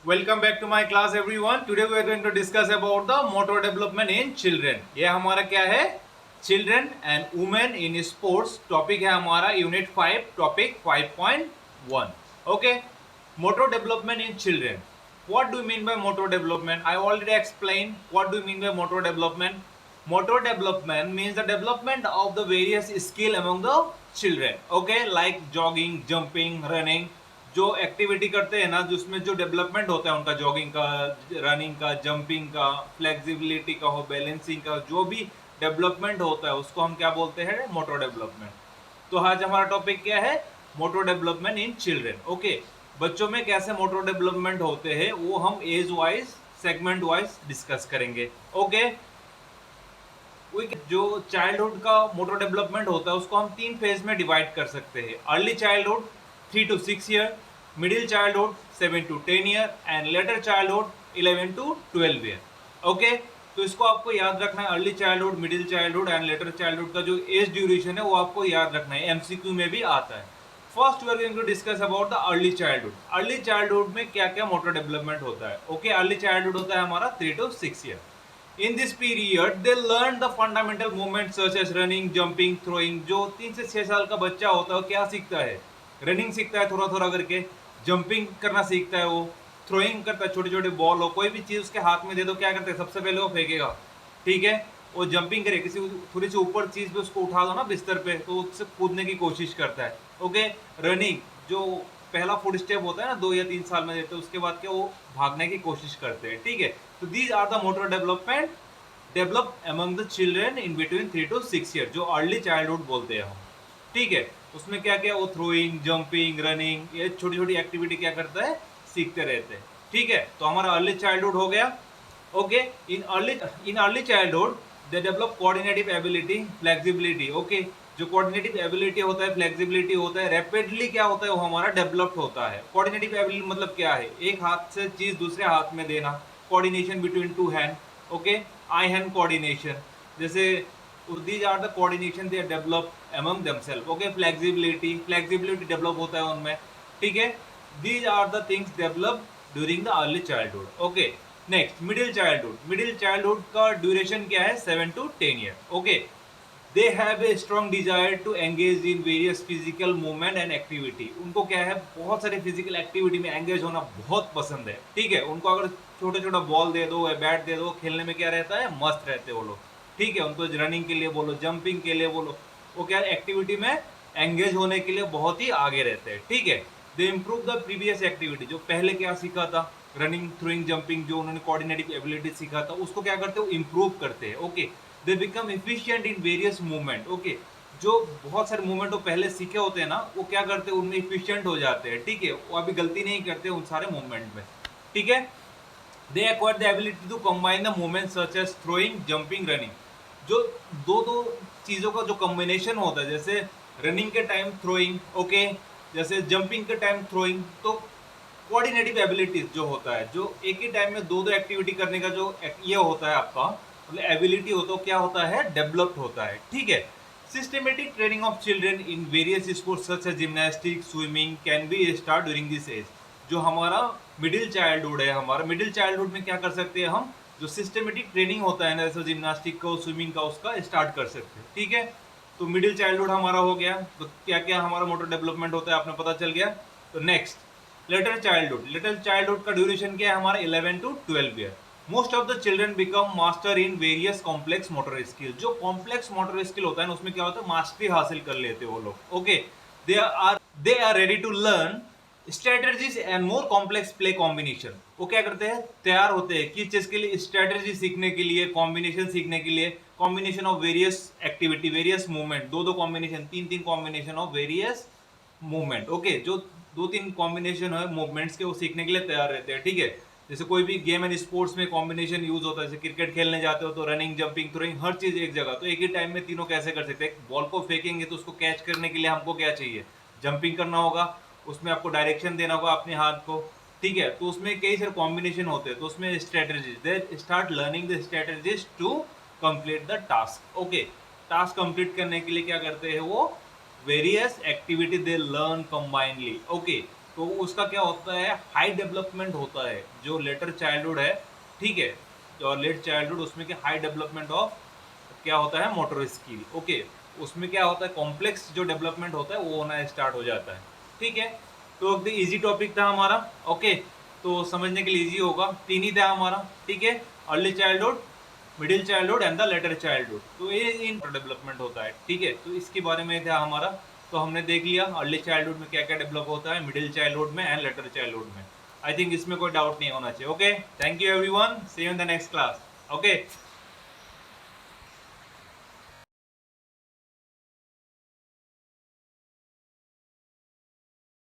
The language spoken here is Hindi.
Welcome back to my class everyone. Today we are going to discuss about the motor development in children. ये हमारा क्या है? Children and women in sports. Topic है हमारा unit 5 topic 5.1. Okay. Motor development in children. What do you mean by motor development? I already explained what do you mean by motor development. Motor development means the development of the various skill among the children. Okay, like jogging, jumping, running. जो एक्टिविटी करते हैं ना जिसमें जो डेवलपमेंट होता है उनका जॉगिंग का, रनिंग का, जंपिंग का, फ्लेक्सिबिलिटी का हो, बैलेंसिंग का, जो भी डेवलपमेंट होता है उसको हम क्या बोलते हैं? Motor development. तो आज हमारा टॉपिक क्या है? Motor development in children. Okay, बच्चों में कैसे मोटर डेवलपमेंट होते हैं वो हम age wise, segment wise discuss करेंगे. ओके, जो चाइल्डहुड का मोटर डेवलपमेंट होता है उसको हम 3 फेज में डिवाइड कर सकते हैं. Early childhood 3 to 6 year, middle childhood 7 to 10 year and later childhood 11 to 12 year. Okay, तो इसको आपको याद रखना है. Early childhood, middle childhood and later childhood का जो एज ड्यूरेशन है वो आपको याद रखना है. एमसीक्यू में भी आता है. First we are going to discuss about the early childhood. Early childhood में क्या क्या मोटर डेवलपमेंट होता है? ओके, अर्ली चाइल्डहुड होता है हमारा 3 to 6 year. In this period, they learn the fundamental movements such as running, jumping, throwing. जो 3 से 6 साल का बच्चा होता है वो क्या सीखता है? रनिंग सीखता है थोड़ा थोड़ा करके, जंपिंग करना सीखता है, वो थ्रोइंग करता है, छोटे छोटे बॉल हो, कोई भी चीज़ उसके हाथ में दे दो क्या करता है? सबसे पहले वो फेंकेगा. ठीक है, वो जंपिंग करे, किसी थोड़ी सी ऊपर चीज़ पे उसको उठा दो ना बिस्तर पे तो उससे कूदने की कोशिश करता है. ओके, रनिंग जो पहला फुट स्टेप होता है ना 2 या 3 साल में देते हैं, उसके बाद क्या वो भागने की कोशिश करते हैं. ठीक है, तो these are the motor development develop among the children in between 3 to 6 year, जो अर्ली चाइल्डहुड बोलते हैं हम. ठीक है, उसमें क्या क्या वो थ्रोइंग, जंपिंग, रनिंग, ये छोटी छोटी एक्टिविटी क्या करता है? सीखते रहते हैं. ठीक है, तो हमारा अर्ली चाइल्डहुड हो गया. Okay, in early childhood they develop coordinative ability, flexibility. Okay, जो कोऑर्डिनेटिव एबिलिटी होता है, फ्लेक्सिबिलिटी होता है, रैपिडली क्या होता है वो हमारा डेवलप्ड होता है. कोऑर्डिनेटिव एबिलिटी मतलब क्या है? एक हाथ से चीज दूसरे हाथ में देना, coordination between two hand. Okay, eye hand coordination. जैसे these are the coordination they develop among themselves. Okay, flexibility develop होता है उनमें. ठीक है, these are the things developed during the early childhood. Okay, next middle childhood का duration क्या है? 7 to 10 year. Okay, they have a strong desire to engage in various physical movement and activity. उनको क्या है? बहुत सारे फिजिकल एक्टिविटी में एंगेज होना बहुत पसंद है. ठीक है, उनको अगर छोटा छोटा बॉल दे दो या बैट दे दो, खेलने में क्या रहता है? मस्त रहते हैं वो लोग. ठीक है, उनको रनिंग के लिए बोलो, जंपिंग के लिए बोलो, वो क्या एक्टिविटी में एंगेज होने के लिए बहुत ही आगे रहते हैं. ठीक है, दे इम्प्रूव द प्रीवियस एक्टिविटी. जो पहले क्या सीखा था, रनिंग, थ्रोइंग, जंपिंग, जो उन्होंने कोऑर्डिनेटिव एबिलिटी सीखा था उसको क्या करते हैं? इम्प्रूव करते हैं. Okay, they become efficient in various movement. Okay, जो बहुत सारे मूवमेंट वो पहले सीखे होते हैं ना वो क्या करते हैं? उनमें एफिशिएंट हो जाते हैं. ठीक है, वो अभी गलती नहीं करते उन सारे मूवमेंट में. ठीक है, they acquire the ability to combine the movement such as throwing, jumping, running. जो दो दो चीज़ों का जो कॉम्बिनेशन होता है, जैसे रनिंग के टाइम थ्रोइंग, ओके, जैसे जंपिंग के टाइम थ्रोइंग, तो कोऑर्डिनेटिव एबिलिटीज जो होता है, जो एक ही टाइम में दो दो एक्टिविटी करने का जो ये होता है आपका मतलब एबिलिटी होता है, क्या होता है? डेवलप्ड होता है. ठीक है, systematic training of children in various sports such as gymnastic, swimming can be start during this age. जो हमारा मिडिल चाइल्डहुड है, हमारा मिडिल चाइल्डहुड में क्या कर सकते हैं हम? जो सिस्टमेटिक ट्रेनिंग होता है ना, जैसे जिम्नास्टिक का, स्विमिंग का, उसका स्टार्ट कर सकते हैं. ठीक है, तो मिडिल चाइल्डहुड हमारा हो गया. तो क्या क्या हमारा मोटर डेवलपमेंट होता है आपने पता चल गया. तो नेक्स्ट लेटर चाइल्डहुड का ड्यूरेशन क्या है हमारा? 11 to 12 year. Most of the children become master in various complex motor skill. जो कॉम्प्लेक्स मोटर स्किल होता है ना उसमें क्या होता है? मास्टरी हासिल कर लेते हैं वो लोग. Okay, they are ready to learn strategies and more complex play combination. वो क्या करते हैं? तैयार होते हैं किस चीज के लिए? स्ट्रेटजी सीखने के लिए, कॉम्बिनेशन सीखने के लिए, combination of various activity, various movement, दो कॉम्बिनेशन, तीन combination of various movement. Okay, जो 2-3 कॉम्बिनेशन है मूवमेंट्स के वो सीखने के लिए तैयार रहते हैं. ठीक है, जैसे कोई भी गेम एंड स्पोर्ट्स में कॉम्बिनेशन यूज होता है, जैसे क्रिकेट खेलने जाते हो तो रनिंग, जंपिंग, थ्रोइंग, हर चीज एक जगह. तो एक ही टाइम में तीनों कैसे कर सकते हैं? बॉल को फेंकेंगे तो उसको कैच करने के लिए हमको क्या चाहिए? जंपिंग करना होगा, उसमें आपको डायरेक्शन देना होगा अपने हाथ को. ठीक है, तो उसमें कई सारे कॉम्बिनेशन होते हैं, तो उसमें strategies, they start learning the strategies to complete the task. Okay, task complete करने के लिए क्या करते हैं वो? Various activity they learn combinedly. Okay, तो उसका क्या होता है, हाई डेवलपमेंट होता है जो लेटर चाइल्डहुड है, ठीक है, और लेट चाइल्डहुड उसमें क्या हाई डेवलपमेंट ऑफ क्या होता है मोटर स्किल, ओके, उसमें क्या होता है कॉम्प्लेक्स जो डेवलपमेंट होता है वो होना स्टार्ट हो जाता है, ठीक है। तो एकदम इजी टॉपिक था हमारा, ओके, तो समझने के लिए इजी होगा, तीन ही था हमारा, ठीक है, early childhood, middle childhood and the letter childhood, तो ये इन डेवलपमेंट होता है, ठीक है, तो इसके बारे में था हमारा। तो हमने देख लिया अर्ली चाइल्डहुड में क्या क्या डेवलप होता है, मिडिल चाइल्डहुड में एंड लेटर चाइल्डहुड में। आई थिंक इसमें कोई डाउट नहीं होना चाहिए, okay, thank you everyone, see you in the next class, okay.